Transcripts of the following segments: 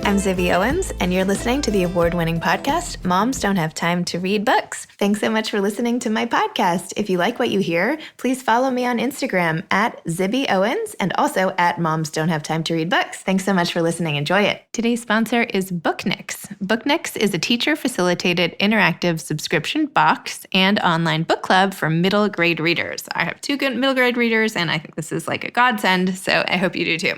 I'm Zibby Owens, and you're listening to the award-winning podcast, Moms Don't Have Time to Read Books. Thanks so much for listening to my podcast. If you like what you hear, please follow me on Instagram at Zibby Owens and also at Moms Don't Have Time to Read Books. Thanks so much for listening. Enjoy it. Today's sponsor is Booknix. Booknix is a teacher-facilitated interactive subscription box and online book club for middle grade readers. I have two good middle grade readers, and I think this is like a godsend, so I hope you do too.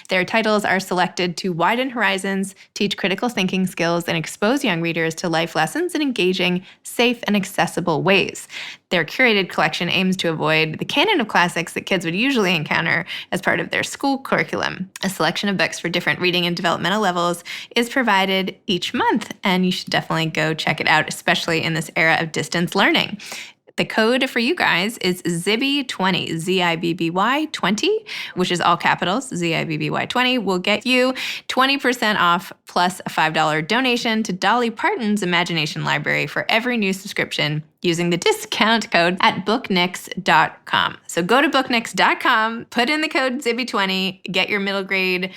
Their titles are selected to widen horizons, teach critical thinking skills, and expose young readers to life lessons in engaging, safe, and accessible ways. Their curated collection aims to avoid the canon of classics that kids would usually encounter as part of their school curriculum. A selection of books for different reading and developmental levels is provided each month, and you should definitely go check it out, especially in this era of distance learning. The code for you guys is Zibby20, Z-I-B-B-Y 20, which is all capitals, Z-I-B-B-Y 20, will get you 20% off plus a $5 donation to Dolly Parton's Imagination Library for every new subscription using the discount code at booknix.com. So go to booknix.com, put in the code Zibby20, get your middle grade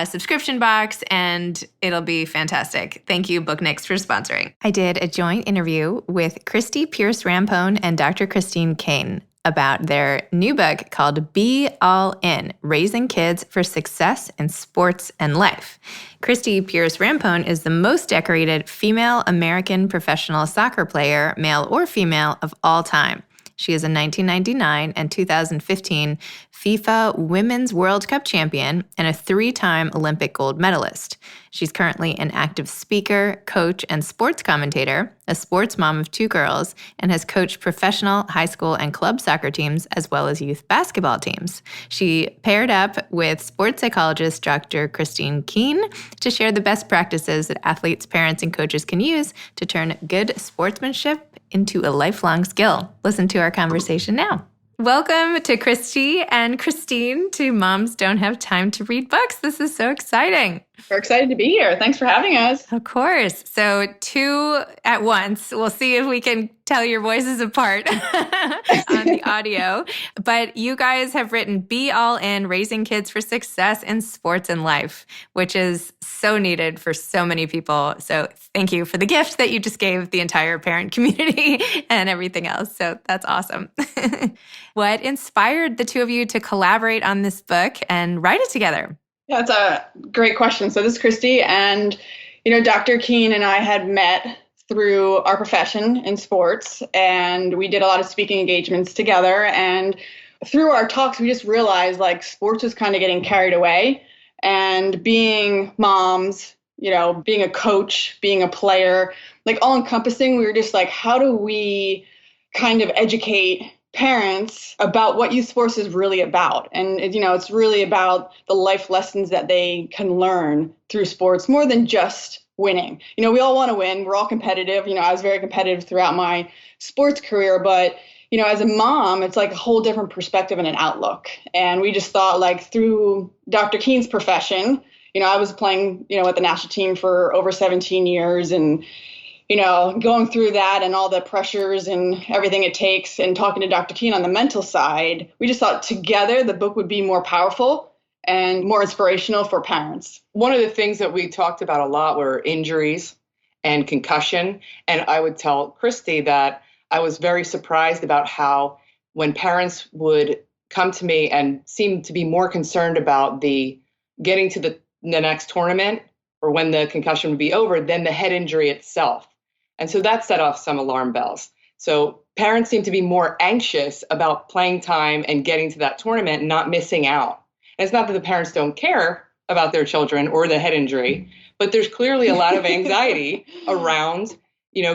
subscription box, and it'll be fantastic. Thank you, Booknix, for sponsoring. I did a joint interview with Christie Pearce Rampone and Dr. Kristine Keane about their new book called Be All In, Raising Kids for Success in Sports and Life. Christie Pearce Rampone is the most decorated female American professional soccer player, male or female, of all time. She is a 1999 and 2015 FIFA Women's World Cup champion and a 3-time Olympic gold medalist. She's currently an active speaker, coach, and sports commentator, a sports mom of 2 girls, and has coached professional high school and club soccer teams as well as youth basketball teams. She paired up with sports psychologist Dr. Kristine Keane to share the best practices that athletes, parents, and coaches can use to turn good sportsmanship into a lifelong skill. Listen to our conversation now. Welcome to Christie and Kristine to Moms Don't Have Time to Read Books. This is so exciting. We're excited to be here. Thanks for having us. Of course. So 2 at once. We'll see if we can tell your voices apart on the audio. But you guys have written Be All In, Raising Kids for Success in Sports and Life, which is so needed for so many people. So thank you for the gift that you just gave the entire parent community and everything else. So that's awesome. What inspired the 2 of you to collaborate on this book and write it together? Yeah, that's a great question. So this is Christy, and Dr. Keane and I had met through our profession in sports, and we did a lot of speaking engagements together. And through our talks, we just realized sports was kind of getting carried away, and being moms, being a coach, being a player, all encompassing, we were just how do we kind of educate parents about what youth sports is really about? And, it's really about the life lessons that they can learn through sports more than just winning. We all want to win. We're all competitive. I was very competitive throughout my sports career, but, as a mom, it's a whole different perspective and an outlook. And we just thought through Dr. Keane's profession, I was playing, with the national team for over 17 years and, going through that and all the pressures and everything it takes, and talking to Dr. Keane on the mental side, we just thought together the book would be more powerful and more inspirational for parents. One of the things that we talked about a lot were injuries and concussion. And I would tell Christy that I was very surprised about how when parents would come to me and seem to be more concerned about the getting to the next tournament or when the concussion would be over than the head injury itself. And so that set off some alarm bells. So parents seem to be more anxious about playing time and getting to that tournament and not missing out. And it's not that the parents don't care about their children or the head injury, but there's clearly a lot of anxiety around,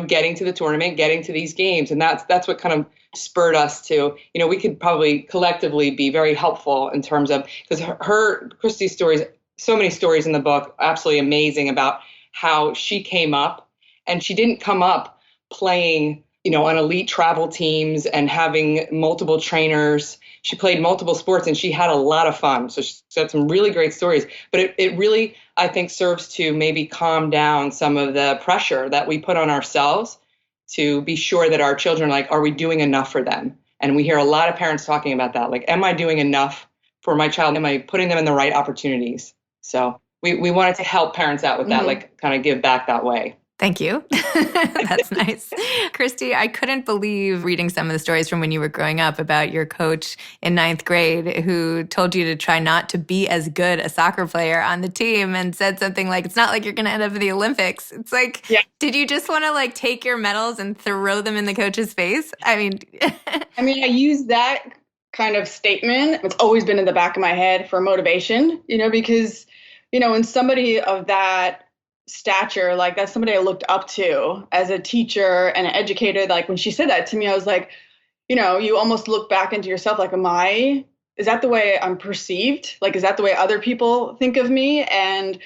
getting to the tournament, getting to these games. And that's what kind of spurred us to, we could probably collectively be very helpful in terms of, because Christie's stories, so many stories in the book, absolutely amazing about how she came up. And she didn't come up playing, on elite travel teams and having multiple trainers. She played multiple sports and she had a lot of fun. So she had some really great stories. But it really, I think, serves to maybe calm down some of the pressure that we put on ourselves to be sure that our children, are we doing enough for them? And we hear a lot of parents talking about that. Am I doing enough for my child? Am I putting them in the right opportunities? So we wanted to help parents out with that, like kind of give back that way. Thank you. That's nice. Christie, I couldn't believe reading some of the stories from when you were growing up about your coach in 9th grade who told you to try not to be as good a soccer player on the team and said something like, it's not like you're going to end up in the Olympics. It's like, Did you just want to like take your medals and throw them in the coach's face? I mean, I use that kind of statement. It's always been in the back of my head for motivation, because, when somebody of that stature, like that's somebody I looked up to as a teacher and an educator. Like when she said that to me, I was like, you almost look back into yourself like, is that the way I'm perceived? Like, is that the way other people think of me? And,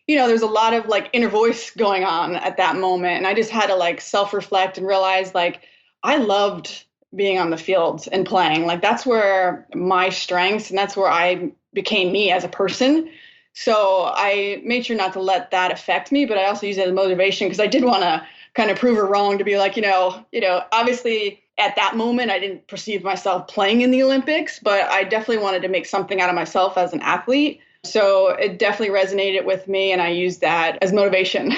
there's a lot of like inner voice going on at that moment. And I just had to like self-reflect and realize like, I loved being on the field and playing. Like that's where my strengths and that's where I became me as a person. So I made sure not to let that affect me, but I also use it as motivation because I did want to kind of prove her wrong to be like, obviously at that moment, I didn't perceive myself playing in the Olympics, but I definitely wanted to make something out of myself as an athlete. So it definitely resonated with me, and I used that as motivation.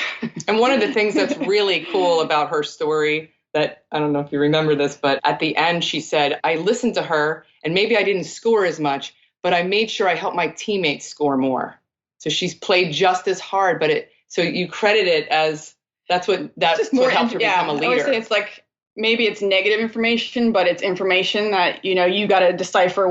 And one of the things that's really cool about her story that, I don't know if you remember this, but at the end, she said, I listened to her, and maybe I didn't score as much, but I made sure I helped my teammates score more. So she's played just as hard, so you credit it as that's what helped her become a leader. I always say it's like maybe it's negative information, but it's information that you got to decipher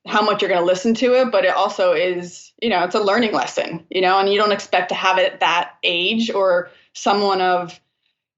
how much you're going to listen to it. But it also is it's a learning lesson, and you don't expect to have it at that age or someone of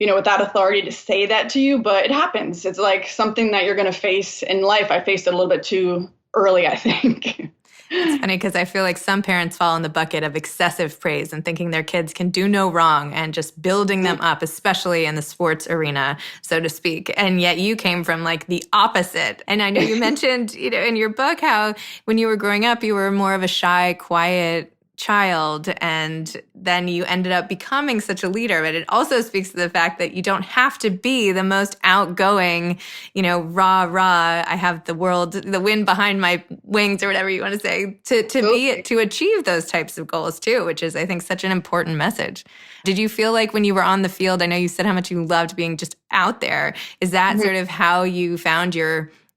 without authority to say that to you, but it happens. It's like something that you're going to face in life. I faced it a little bit too early, I think. It's funny because I feel like some parents fall in the bucket of excessive praise and thinking their kids can do no wrong and just building them up, especially in the sports arena, so to speak. And yet you came from like the opposite. And I know you mentioned, in your book how when you were growing up, you were more of a shy, quiet child, and then you ended up becoming such a leader. But it also speaks to the fact that you don't have to be the most outgoing, rah, I have the wind behind my wings, or whatever you want to say, to achieve those types of goals too, which is, I think, such an important message. Did you feel like when you were on the field, I know you said how much you loved being just out there. Is that sort of how you found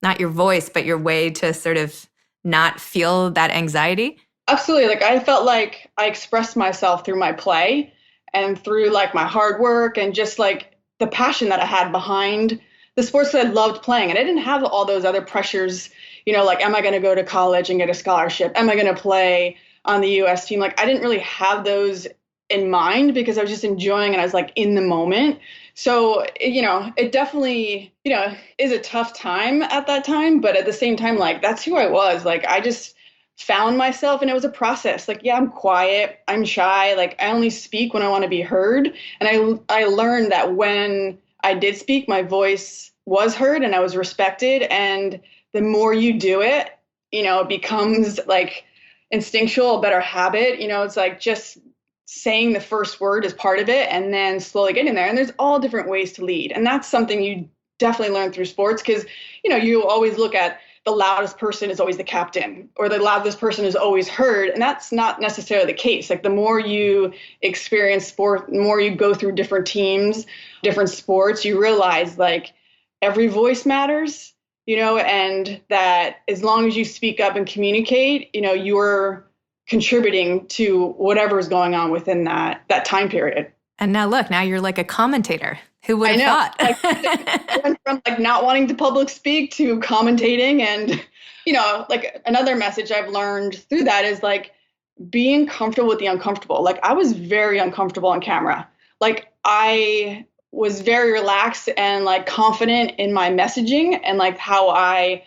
not your voice, but your way to sort of not feel that anxiety? Absolutely. Like I felt like I expressed myself through my play and through like my hard work and just like the passion that I had behind the sports that I loved playing. And I didn't have all those other pressures, like, am I going to go to college and get a scholarship? Am I going to play on the US team? Like I didn't really have those in mind because I was just enjoying it. I was like in the moment. So, it definitely, is a tough time at that time. But at the same time, like that's who I was. Like I just found myself, and it was a process. Like, yeah, I'm quiet, I'm shy, like I only speak when I want to be heard. And I learned that when I did speak, my voice was heard and I was respected. And the more you do it, it becomes like instinctual, a better habit. It's like just saying the first word is part of it and then slowly getting there. And there's all different ways to lead. And that's something you definitely learn through sports because, you always look at the loudest person is always the captain, or the loudest person is always heard. And that's not necessarily the case. Like the more you experience sport, the more you go through different teams, different sports, you realize like every voice matters, and that as long as you speak up and communicate, you're contributing to whatever is going on within that time period. And now you're like a commentator. Who would have thought? I went from like not wanting to public speak to commentating. And, like another message I've learned through that is like being comfortable with the uncomfortable. Like I was very uncomfortable on camera. Like I was very relaxed and like confident in my messaging and like how I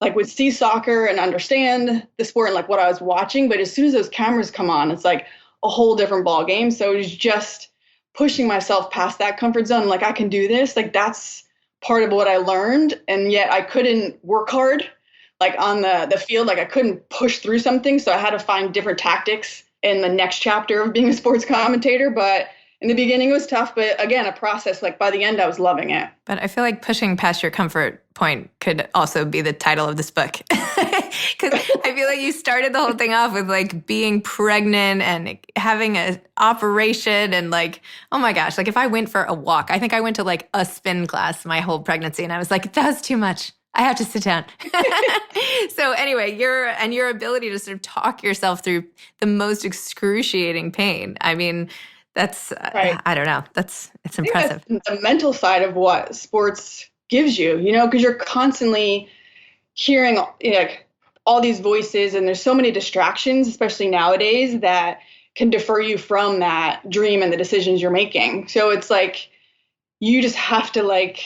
like would see soccer and understand the sport and like what I was watching. But as soon as those cameras come on, it's like a whole different ball game. So it was just pushing myself past that comfort zone. Like I can do this. Like that's part of what I learned. And yet I couldn't work hard like on the field. Like I couldn't push through something. So I had to find different tactics in the next chapter of being a sports commentator. But in the beginning it was tough, but again, a process. Like by the end, I was loving it. But I feel like pushing past your comfort point could also be the title of this book. Because I feel like you started the whole thing off with like being pregnant and having an operation and like, oh my gosh, like if I went for a walk, I think I went to like a spin class my whole pregnancy and I was like, that was too much. I have to sit down. So anyway, your ability to sort of talk yourself through the most excruciating pain. I mean, that's, Right. I don't know. It's impressive. That's the mental side of what sports gives you, because you're constantly hearing like all these voices and there's so many distractions, especially nowadays, that can defer you from that dream and the decisions you're making. So it's like, you just have to like,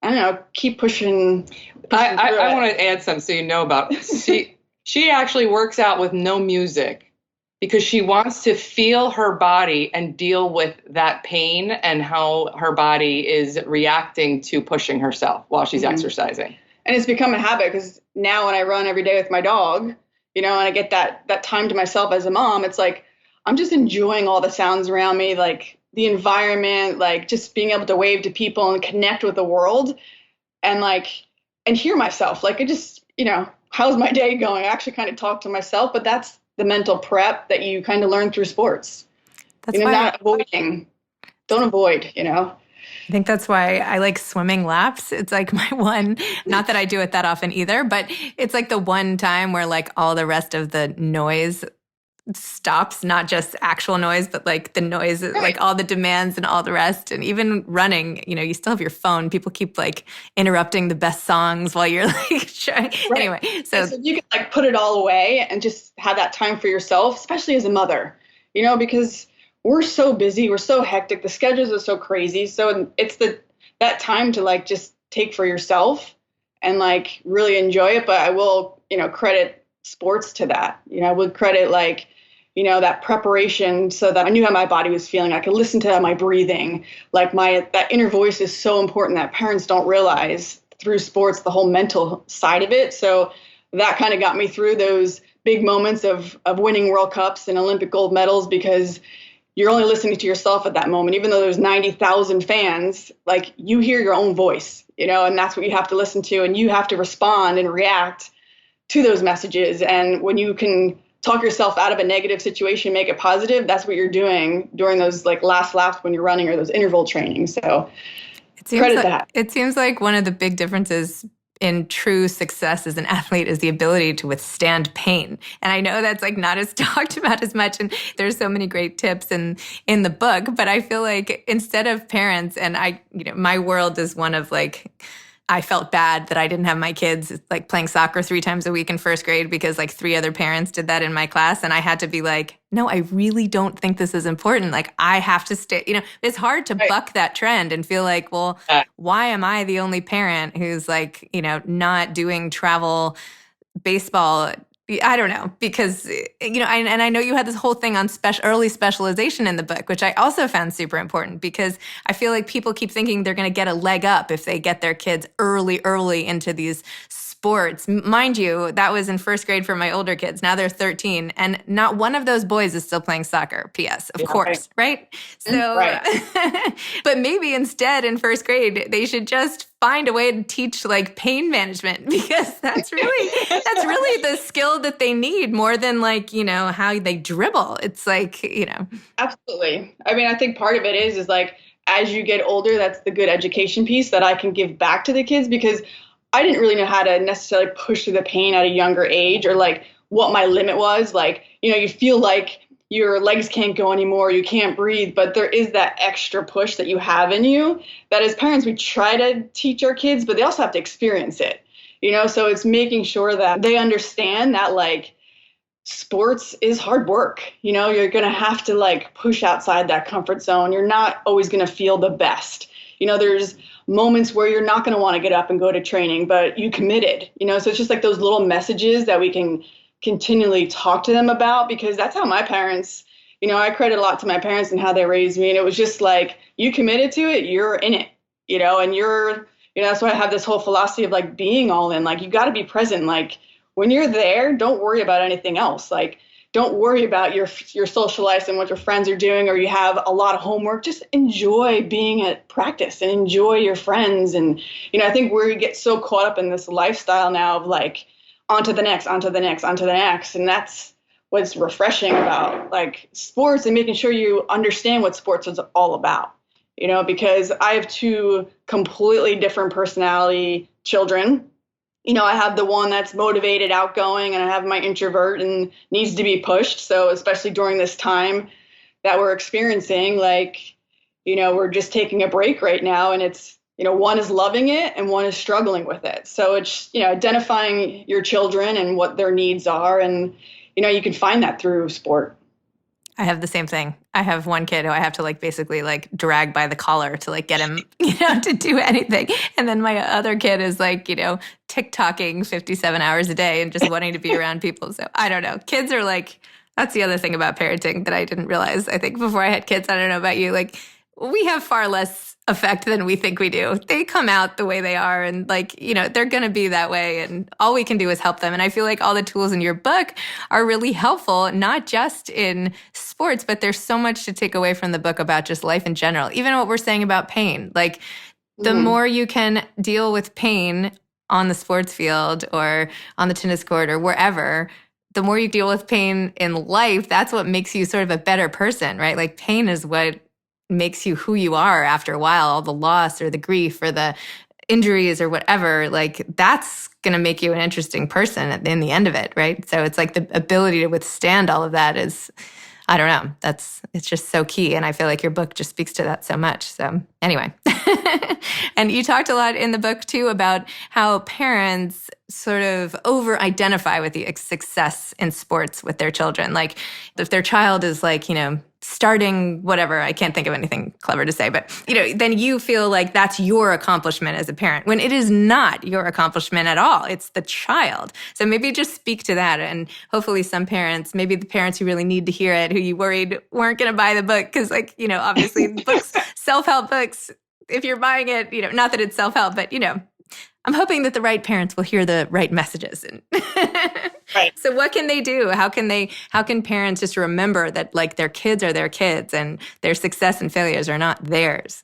I don't know, keep pushing. I want to add something so you know about she actually works out with no music because she wants to feel her body and deal with that pain and how her body is reacting to pushing herself while she's exercising. And it's become a habit because now when I run every day with my dog, and I get that time to myself as a mom, it's like I'm just enjoying all the sounds around me, like the environment, like just being able to wave to people and connect with the world and hear myself. Like it just, how's my day going? I actually kind of talk to myself, but that's the mental prep that you kind of learn through sports. That's why not avoiding. Don't avoid, I think that's why I like swimming laps. It's like my one, not that I do it that often either, but it's like the one time where like all the rest of the noise stops, not just actual noise, but like the noise, right. Like all the demands and all the rest. And even running, you still have your phone. People keep like interrupting the best songs while you're like trying. Right. Anyway, so you can like put it all away and just have that time for yourself, especially as a mother, because we're so busy, we're so hectic, the schedules are so crazy. So it's that time to like just take for yourself and like really enjoy it. But I will, credit sports to that. I would credit like, that preparation so that I knew how my body was feeling. I could listen to my breathing. Like that inner voice is so important that parents don't realize through sports, the whole mental side of it. So that kind of got me through those big moments of winning World Cups and Olympic gold medals, because you're only listening to yourself at that moment. Even though there's 90,000 fans, like you hear your own voice, and that's what you have to listen to. And you have to respond and react to those messages. And when you can talk yourself out of a negative situation, make it positive, that's what you're doing during those like last laps when you're running or those interval trainings. So credit that. It seems like one of the big differences in true success as an athlete is the ability to withstand pain. And I know that's like not as talked about as much, and there's so many great tips in the book, but I feel like instead of parents, and my world is one of like, I felt bad that I didn't have my kids like playing soccer 3 times a week in first grade because like 3 other parents did that in my class. And I had to be like, no, I really don't think this is important. Like I have to stay, it's hard to buck that trend and feel like, well, why am I the only parent who's like, not doing travel baseball? I don't know, because, and I know you had this whole thing on early specialization in the book, which I also found super important, because I feel like people keep thinking they're going to get a leg up if they get their kids early into these sports. Mind you, that was in first grade for my older kids. Now they're 13, and not one of those boys is still playing soccer. P.S. Of course, right? So, right. But maybe instead in first grade, they should just find a way to teach like pain management, because that's really the skill that they need more than like, how they dribble. It's like, Absolutely. I mean, I think part of it is like, as you get older, that's the good education piece that I can give back to the kids, because I didn't really know how to necessarily push through the pain at a younger age, or like what my limit was. Like, you feel like your legs can't go anymore, you can't breathe, but there is that extra push that you have in you that as parents, we try to teach our kids, but they also have to experience it, so it's making sure that they understand that like sports is hard work. You're going to have to like push outside that comfort zone. You're not always going to feel the best. There's moments where you're not going to want to get up and go to training, but you committed, so it's just like those little messages that we can continually talk to them about, because that's how my parents, I credit a lot to my parents and how they raised me. And it was just like, you committed to it, you're in it, and you're, that's why I have this whole philosophy of like being all in, like, you got to be present. Like when you're there, don't worry about anything else. Like don't worry about your social life and what your friends are doing, or you have a lot of homework. Just enjoy being at practice and enjoy your friends. And, I think we get so caught up in this lifestyle now of like, on to the next, on to the next, on to the next. And that's what's refreshing about like sports, and making sure you understand what sports is all about, because I have two completely different personality children. I have the one that's motivated, outgoing, and I have my introvert and needs to be pushed. So especially during this time that we're experiencing, like, we're just taking a break right now, and it's, one is loving it and one is struggling with it. So it's, identifying your children and what their needs are. And, you can find that through sport. I have the same thing. I have one kid who I have to like basically like drag by the collar to like get him, to do anything. And then my other kid is like, TikToking 57 hours a day and just wanting to be around people. So I don't know. Kids are like, that's the other thing about parenting that I didn't realize. I think before I had kids, I don't know about you, like we have far less effect than we think we do. They come out the way they are, and like, they're going to be that way, and all we can do is help them. And I feel like all the tools in your book are really helpful, not just in sports, but there's so much to take away from the book about just life in general. Even what we're saying about pain, like the more you can deal with pain on the sports field or on the tennis court or wherever, the more you deal with pain in life, that's what makes you sort of a better person, right? Like pain is what makes you who you are after a while. All the loss or the grief or the injuries or whatever, like that's going to make you an interesting person in the end of it, right? So it's like the ability to withstand all of that is, I don't know, it's just so key. And I feel like your book just speaks to that so much. So anyway, and you talked a lot in the book too about how parents sort of over-identify with the success in sports with their children. Like if their child is like, starting whatever, I can't think of anything clever to say, but, then you feel like that's your accomplishment as a parent when it is not your accomplishment at all. It's the child. So maybe just speak to that. And hopefully some parents, maybe the parents who really need to hear it, who you worried weren't going to buy the book. Cause like, obviously books, self-help books, if you're buying it, not that it's self-help, but, I'm hoping that the right parents will hear the right messages. Right. So what can they do? How can parents just remember that like their kids are their kids and their success and failures are not theirs?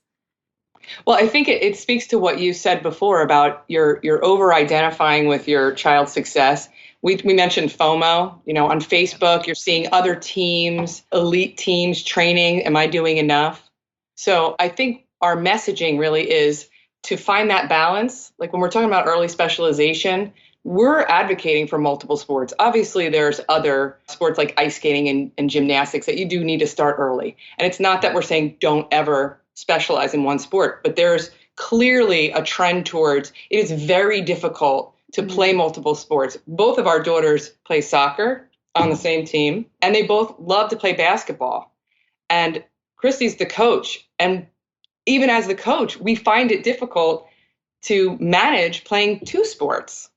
Well, I think it speaks to what you said before about your over-identifying with your child's success. We mentioned FOMO, on Facebook, you're seeing other teams, elite teams training. Am I doing enough? So I think our messaging really is to find that balance. Like when we're talking about early specialization, we're advocating for multiple sports. Obviously, there's other sports like ice skating and gymnastics that you do need to start early. And it's not that we're saying don't ever specialize in one sport, but there's clearly a trend towards it is very difficult to play multiple sports. Both of our daughters play soccer on the same team, and they both love to play basketball. And Christie's the coach. And even as the coach, we find it difficult to manage playing two sports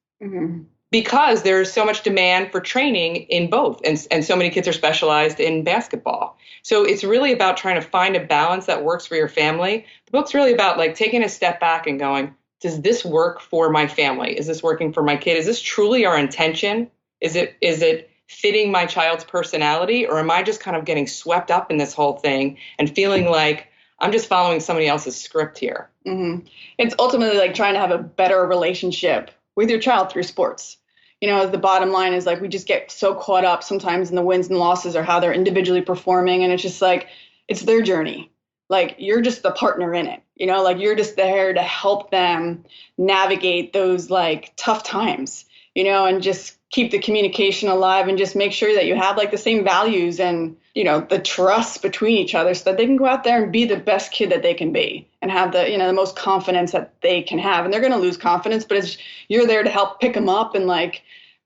because there's so much demand for training in both. And so many kids are specialized in basketball. So it's really about trying to find a balance that works for your family. The book's really about like taking a step back and going, does this work for my family? Is this working for my kid? Is this truly our intention? Is it fitting my child's personality? Or am I just kind of getting swept up in this whole thing and feeling like I'm just following somebody else's script here? It's ultimately like trying to have a better relationship with your child through sports. The bottom line is like we just get so caught up sometimes in the wins and losses or how they're individually performing. And it's just like, it's their journey. Like you're just the partner in it, like you're just there to help them navigate those like tough times, and just keep the communication alive and just make sure that you have like the same values and, the trust between each other so that they can go out there and be the best kid that they can be and have the, the most confidence that they can have. And they're going to lose confidence, but you're there to help pick them up and like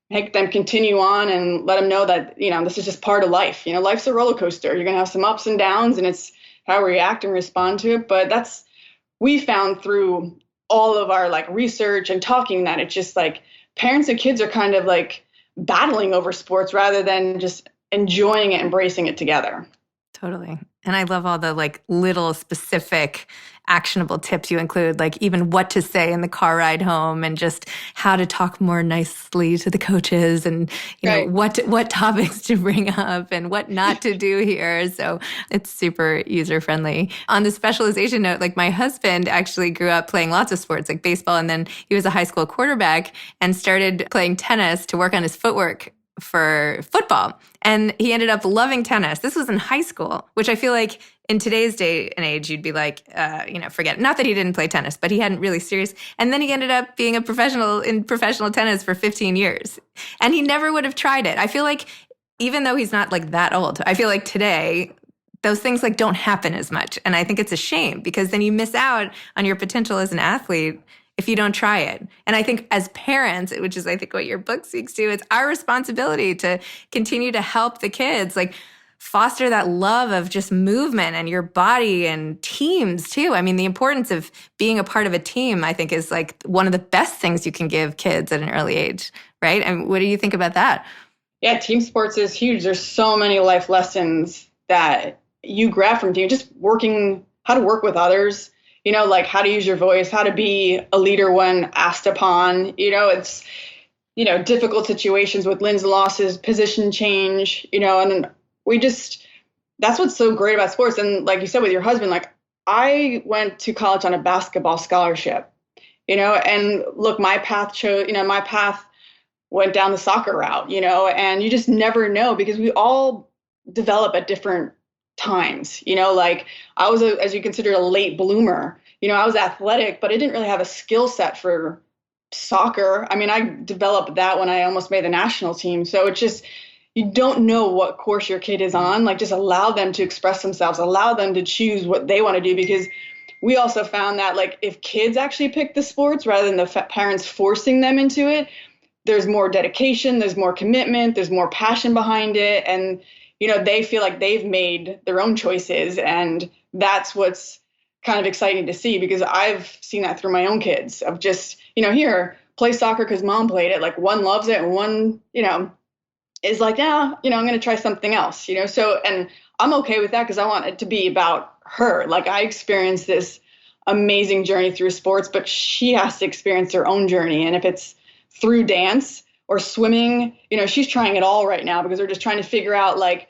make them continue on and let them know that, this is just part of life. Life's a roller coaster. You're going to have some ups and downs, and it's how we react and respond to it. But we found through all of our like research and talking that it's just like parents and kids are kind of like battling over sports rather than just enjoying it, embracing it together. Totally. And I love all the like little specific actionable tips you include, like even what to say in the car ride home and just how to talk more nicely to the coaches and, what topics to bring up and what not to do here. So it's super user friendly. On the specialization note, like my husband actually grew up playing lots of sports like baseball, and then he was a high school quarterback and started playing tennis to work on his footwork for football. And he ended up loving tennis. This was in high school, which I feel like in today's day and age, you'd be like, forget it. Not that he didn't play tennis, but he hadn't really serious. And then he ended up being a professional in professional tennis for 15 years. And he never would have tried it. I feel like even though he's not like that old, I feel like today, those things like don't happen as much. And I think it's a shame because then you miss out on your potential as an athlete if you don't try it. And I think as parents, which is I think what your book speaks to, it's our responsibility to continue to help the kids, like foster that love of just movement and your body and teams too. I mean, the importance of being a part of a team, I think is like one of the best things you can give kids at an early age, right? And what do you think about that? Yeah, team sports is huge. There's so many life lessons that you grab from team, just how to work with others, like how to use your voice, how to be a leader when asked upon, it's, difficult situations with wins and losses, position change, and that's what's so great about sports. And like you said, with your husband, like I went to college on a basketball scholarship, and look, my path went down the soccer route, and you just never know because we all develop at different times, like I was, as you consider, a late bloomer. I was athletic, but I didn't really have a skill set for soccer. I mean, I developed that when I almost made the national team. So it's just, you don't know what course your kid is on. Like, just allow them to express themselves, allow them to choose what they want to do. Because we also found that, like, if kids actually pick the sports rather than the parents forcing them into it, there's more dedication, there's more commitment, there's more passion behind it. And, they feel like they've made their own choices. And that's what's kind of exciting to see, because I've seen that through my own kids of just, here, play soccer because mom played it. Like, one loves it and one, is like, yeah, I'm going to try something else, So, and I'm okay with that because I want it to be about her. Like, I experienced this amazing journey through sports, but she has to experience her own journey. And if it's through dance or swimming, she's trying it all right now because we're just trying to figure out, like,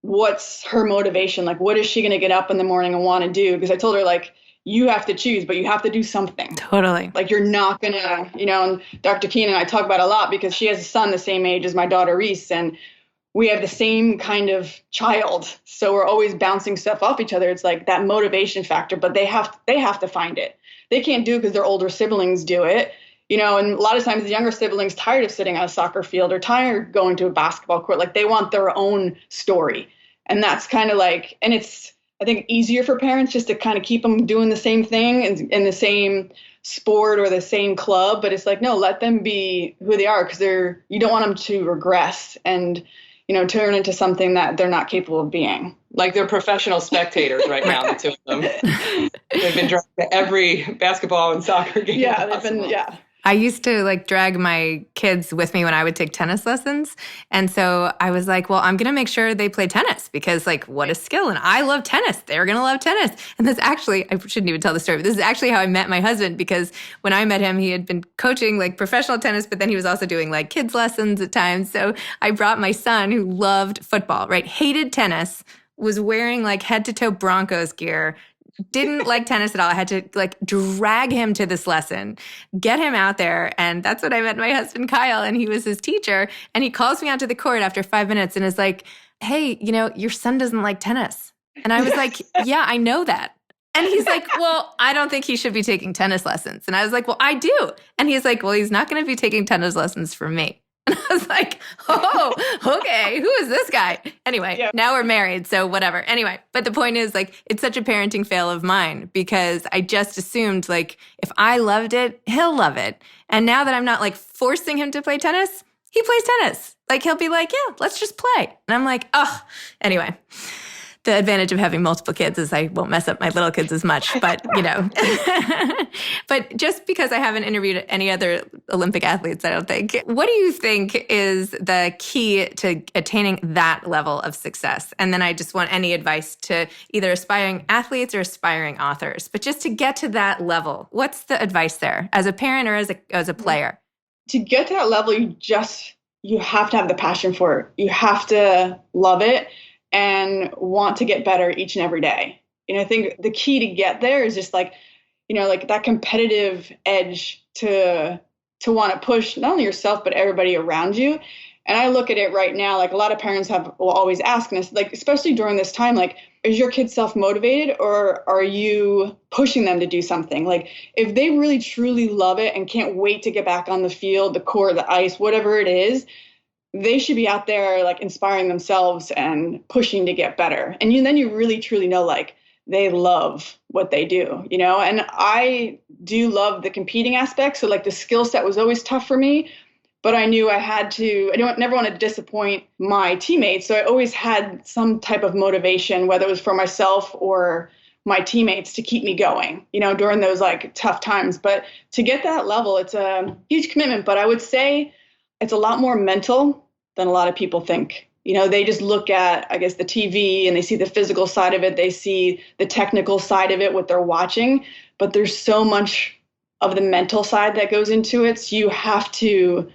what's her motivation? Like, what is she going to get up in the morning and want to do? Because I told her, like, you have to choose, but you have to do something. Totally. Like, you're not going to, and Dr. Keane and I talk about it a lot because she has a son the same age as my daughter Reese, and we have the same kind of child. So we're always bouncing stuff off each other. It's like that motivation factor, but they have to find it. They can't do it because their older siblings do it. And a lot of times the younger siblings tired of sitting on a soccer field or tired of going to a basketball court. Like, they want their own story. And that's kind of like, and it's, I think, easier for parents just to kind of keep them doing the same thing in the same sport or the same club. But it's like, no, let them be who they are, because you don't want them to regress and, turn into something that they're not capable of being. Like, they're professional spectators right now, the two of them. They've been dragged to every basketball and soccer game. Yeah, they've been, yeah. I used to like drag my kids with me when I would take tennis lessons. And so I was like, well, I'm going to make sure they play tennis because, like, what a skill. And I love tennis. They're going to love tennis. And this actually, I shouldn't even tell the story, but this is actually how I met my husband, because when I met him, he had been coaching like professional tennis, but then he was also doing like kids lessons at times. So I brought my son, who loved football, right? Hated tennis, was wearing like head to toe Broncos gear, didn't like tennis at all. I had to like drag him to this lesson, get him out there. And that's when I met my husband, Kyle, and he was his teacher. And he calls me onto the court after 5 minutes and is like, hey, your son doesn't like tennis. And I was like, yeah, I know that. And he's like, well, I don't think he should be taking tennis lessons. And I was like, well, I do. And he's like, well, he's not going to be taking tennis lessons from me. And I was like, oh, okay, who is this guy? Anyway, Now we're married, so whatever. Anyway, but the point is, like, it's such a parenting fail of mine because I just assumed, like, if I loved it, he'll love it. And now that I'm not, like, forcing him to play tennis, he plays tennis. Like, he'll be like, yeah, let's just play. And I'm like, oh, anyway. The advantage of having multiple kids is I won't mess up my little kids as much, but but just because I haven't interviewed any other Olympic athletes, I don't think. What do you think is the key to attaining that level of success? And then I just want any advice to either aspiring athletes or aspiring authors, but just to get to that level, what's the advice there as a parent or as a player? To get to that level, you have to have the passion for it. You have to love it and want to get better each and every day. I think the key to get there is just like that competitive edge to want to push not only yourself, but everybody around you. And I look at it right now, like a lot of parents will always ask us, like, especially during this time, like, is your kid self-motivated or are you pushing them to do something? Like, if they really truly love it and can't wait to get back on the field, the court, the ice, whatever it is, they should be out there like inspiring themselves and pushing to get better. And then you really truly know like they love what they do, and I do love the competing aspect. So like the skill set was always tough for me, but I knew I never want to disappoint my teammates. So I always had some type of motivation, whether it was for myself or my teammates, to keep me going, during those like tough times. But to get that level, it's a huge commitment, but I would say it's a lot more mental than a lot of people think. They just look at, I guess, the TV and they see the physical side of it. They see the technical side of it, what they're watching, but there's so much of the mental side that goes into it. So you have to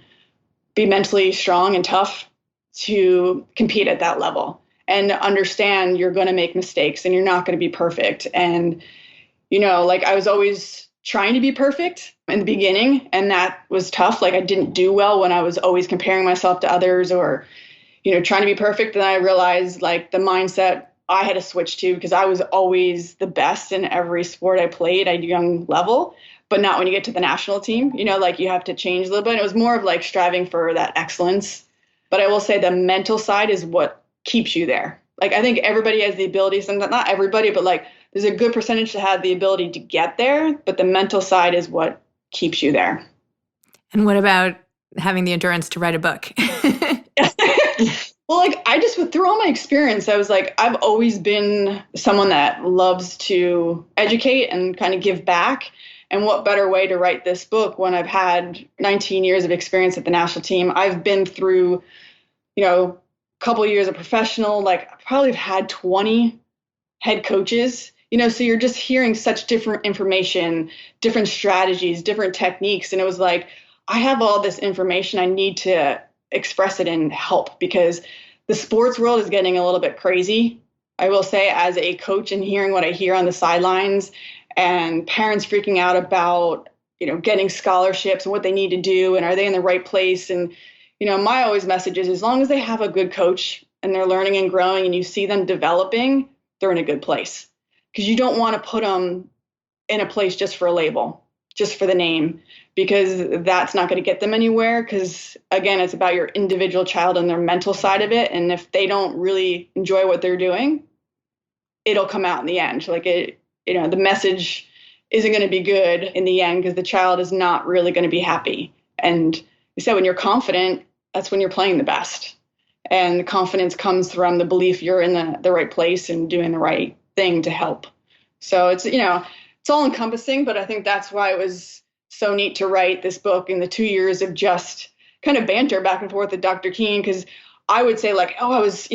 be mentally strong and tough to compete at that level and understand you're going to make mistakes and you're not going to be perfect. And, like I was always trying to be perfect in the beginning, and that was tough. Like I didn't do well when I was always comparing myself to others or, trying to be perfect. And I realized like the mindset I had to switch to, because I was always the best in every sport I played at a young level, but not when you get to the national team, like you have to change a little bit. And it was more of like striving for that excellence. But I will say the mental side is what keeps you there. Like, I think everybody has the ability, sometimes not everybody, but like there's a good percentage to have the ability to get there, but the mental side is what keeps you there. And what about having the endurance to write a book? Well, like I just, through all my experience, I was like, I've always been someone that loves to educate and kind of give back. And what better way to write this book when I've had 19 years of experience at the national team? I've been through, a couple of years of professional, like I probably have had 20 head coaches, so you're just hearing such different information, different strategies, different techniques. And it was like, I have all this information. I need to express it and help, because the sports world is getting a little bit crazy. I will say, as a coach, and hearing what I hear on the sidelines and parents freaking out about, getting scholarships and what they need to do and are they in the right place. And, my always message is, as long as they have a good coach and they're learning and growing and you see them developing, they're in a good place, because you don't want to put them in a place just for a label, just for the name, because that's not going to get them anywhere. Because again, it's about your individual child and their mental side of it. And if they don't really enjoy what they're doing, it'll come out in the end. Like the message isn't going to be good in the end, because the child is not really going to be happy. And you said, when you're confident, that's when you're playing the best. And the confidence comes from the belief you're in the right place and doing the right thing to help. So it's all encompassing, but I think that's why it was so neat to write this book in the 2 years of just kind of banter back and forth with Dr. Keane. Because I would say like, oh, I was,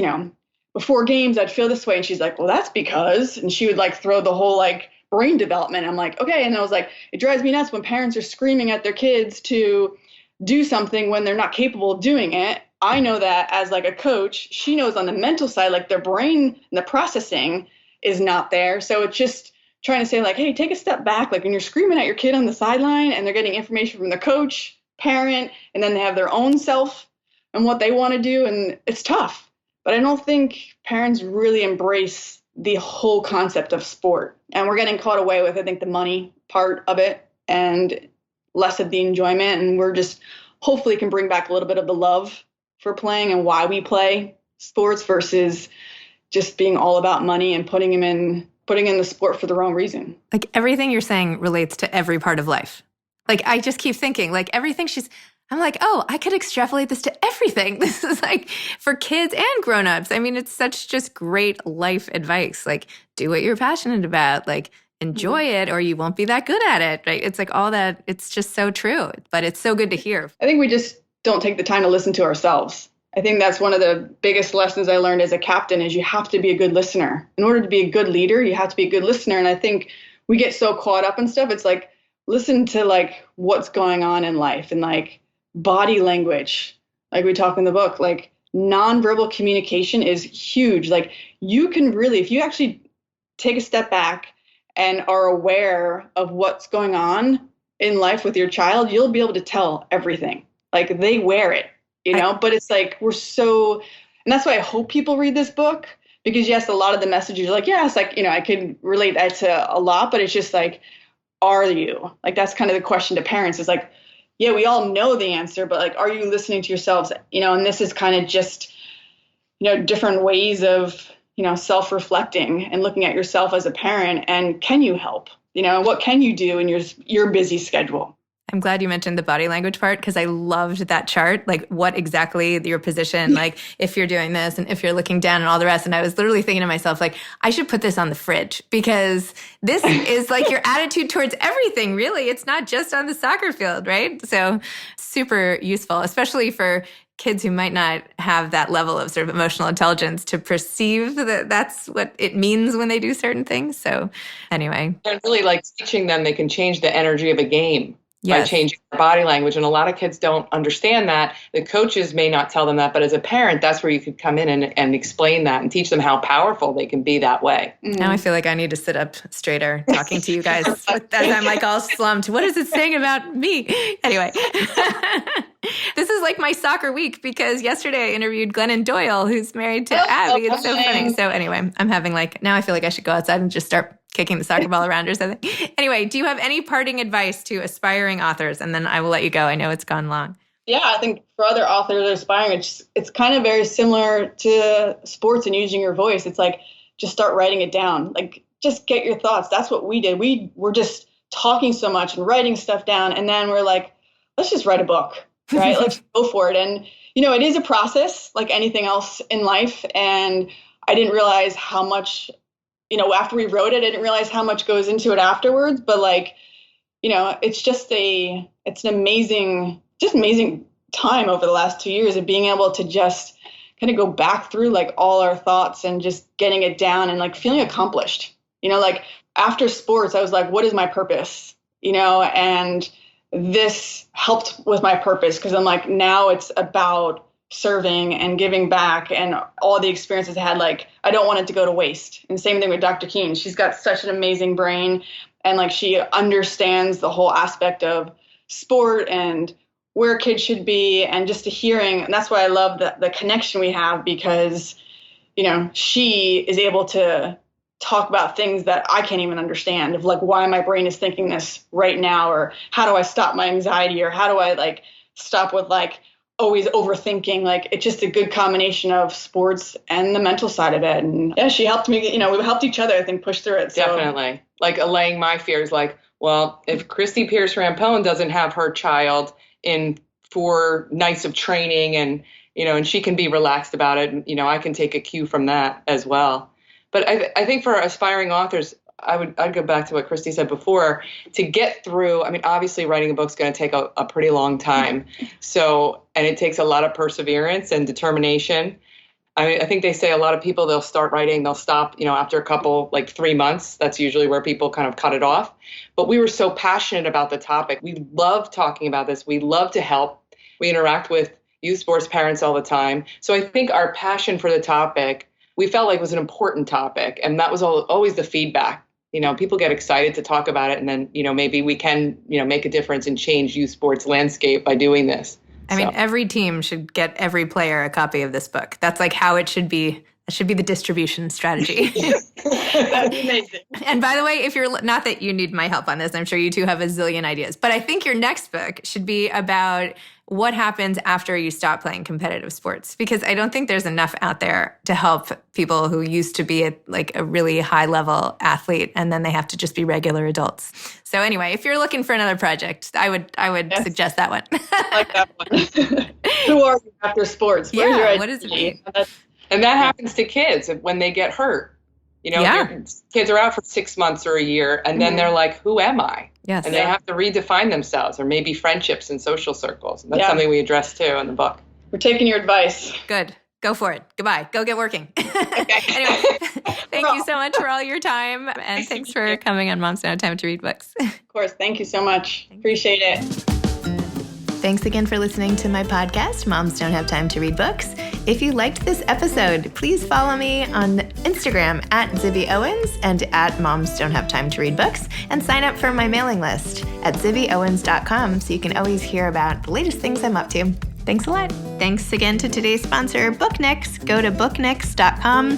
before games, I'd feel this way. And she's like, well, that's because, and she would like throw the whole like brain development. I'm like, okay. And I was like, it drives me nuts when parents are screaming at their kids to do something when they're not capable of doing it. I know that as like a coach, she knows on the mental side, like their brain and the processing is not there. So it's just trying to say like, hey, take a step back. Like when you're screaming at your kid on the sideline and they're getting information from the coach, parent, and then they have their own self and what they want to do. And it's tough, but I don't think parents really embrace the whole concept of sport. And we're getting caught away with, I think, the money part of it and less of the enjoyment. And we're just hopefully can bring back a little bit of the love for playing and why we play sports versus just being all about money and putting in the sport for the wrong reason. Like everything you're saying relates to every part of life. Like, I just keep thinking, like, everything I'm like, oh, I could extrapolate this to everything. This is like for kids and grownups. I mean, it's such just great life advice. Like, do what you're passionate about. Like, enjoy it or you won't be that good at it, right? It's like all that. It's just so true, but it's so good to hear. I think we just don't take the time to listen to ourselves. I think that's one of the biggest lessons I learned as a captain is you have to be a good listener. In order to be a good leader, you have to be a good listener. And I think we get so caught up in stuff. It's like, listen to like what's going on in life and like body language. Like we talk in the book, like nonverbal communication is huge. Like you can really, if you actually take a step back and are aware of what's going on in life with your child, you'll be able to tell everything. Like they wear it, you know, but it's like and that's why I hope people read this book because yes, a lot of the messages are like, yes, like, you know, I could relate that to a lot, but it's just like, are you? Like, that's kind of the question to parents is like, yeah, we all know the answer, but like, are you listening to yourselves? You know, and this is kind of just, you know, different ways of, you know, self-reflecting and looking at yourself as a parent and can you help? You know, what can you do in your busy schedule? I'm glad you mentioned the body language part because I loved that chart, like what exactly your position, like if you're doing this and if you're looking down and all the rest. And I was literally thinking to myself, like, I should put this on the fridge because this is like your attitude towards everything, really. It's not just on the soccer field, right? So super useful, especially for kids who might not have that level of sort of emotional intelligence to perceive that that's what it means when they do certain things. So anyway. And really like teaching them they can change the energy of a game. Yes. By changing their body language. And a lot of kids don't understand that. The coaches may not tell them that, but as a parent, that's where you could come in and explain that and teach them how powerful they can be that way. Now I feel like I need to sit up straighter talking to you guys as I'm like all slumped. What is it saying about me? Anyway, this is like my soccer week because yesterday I interviewed Glennon Doyle, who's married to Abby. It's so funny. So anyway, I'm having like, now I feel like I should go outside and just start kicking the soccer ball around or something. Anyway, do you have any parting advice to aspiring authors? And then I will let you go. I know it's gone long. Yeah, I think for other authors that are aspiring, it's kind of very similar to sports and using your voice. It's like, just start writing it down. Like, just get your thoughts. That's what we did. We were just talking so much and writing stuff down. And then we're like, let's just write a book, right? Let's go for it. And, you know, it is a process like anything else in life. And I didn't realize how much, you know, after we wrote it, I didn't realize how much goes into it afterwards. But like, you know, it's an amazing time over the last 2 years of being able to just kind of go back through like all our thoughts and just getting it down and like feeling accomplished. You know, like after sports, I was like, what is my purpose? You know, and this helped with my purpose because I'm like, now it's about serving and giving back and all the experiences I had, like, I don't want it to go to waste. And same thing with Dr. Keane. She's got such an amazing brain and like she understands the whole aspect of sport and where kids should be and just the hearing. And that's why I love the connection we have because, you know, she is able to talk about things that I can't even understand of like why my brain is thinking this right now or how do I stop my anxiety or how do I like stop with like always overthinking. Like it's just a good combination of sports and the mental side of it. And yeah, she helped me, you know, we helped each other, I think, push through it. So. Definitely. Like allaying my fears, like, well, if Christie Pearce Rampone doesn't have her child in 4 nights of training and, you know, and she can be relaxed about it, and, you know, I can take a cue from that as well. But I think for aspiring authors, I'd go back to what Christy said before, to get through. I mean, obviously writing a book's going to take a pretty long time. So, and it takes a lot of perseverance and determination. I mean, I think they say a lot of people, they'll start writing, they'll stop, you know, after a couple, like 3 months. That's usually where people kind of cut it off. But we were so passionate about the topic. We love talking about this. We love to help. We interact with youth sports parents all the time. So I think our passion for the topic, we felt like was an important topic. And that was always the feedback. You know, people get excited to talk about it. And then, you know, maybe we can, you know, make a difference and change youth sports landscape by doing this. I mean, every team should get every player a copy of this book. That's like how it should be That should be the distribution strategy. That'd be amazing. And by the way, if you're not that you need my help on this, I'm sure you two have a zillion ideas, but I think your next book should be about what happens after you stop playing competitive sports, because I don't think there's enough out there to help people who used to be a really high level athlete and then they have to just be regular adults. So anyway, if you're looking for another project, I would suggest that one. I like that one. Who are you after sports? Where's your what is identity? it? And that happens to kids when they get hurt. Your kids are out for 6 months or a year, and then they're like, who am I? Yes. And they have to redefine themselves, or maybe friendships and social circles. And that's something we address too in the book. We're taking your advice. Good. Go for it. Goodbye. Go get working. Okay. Anyway, thank you so much for all your time. And thanks for coming on Moms Don't Have Time to Read Books. Of course. Thank you so much. Appreciate it. Thanks again for listening to my podcast, Moms Don't Have Time to Read Books. If you liked this episode, please follow me on Instagram at Zibby Owens and at Moms Don't Have Time to Read Books, and sign up for my mailing list at zibbyowens.com so you can always hear about the latest things I'm up to. Thanks a lot. Thanks again to today's sponsor, Booknix. Go to booknix.com.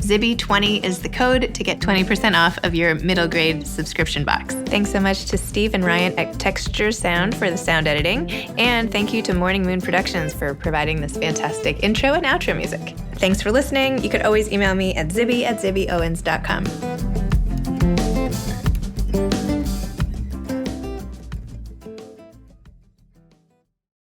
Zibby20 is the code to get 20% off of your middle grade subscription box. Thanks so much to Steve and Ryan at Texture Sound for the sound editing. And thank you to Morning Moon Productions for providing this fantastic intro and outro music. Thanks for listening. You could always email me at zibby@zibbyowens.com.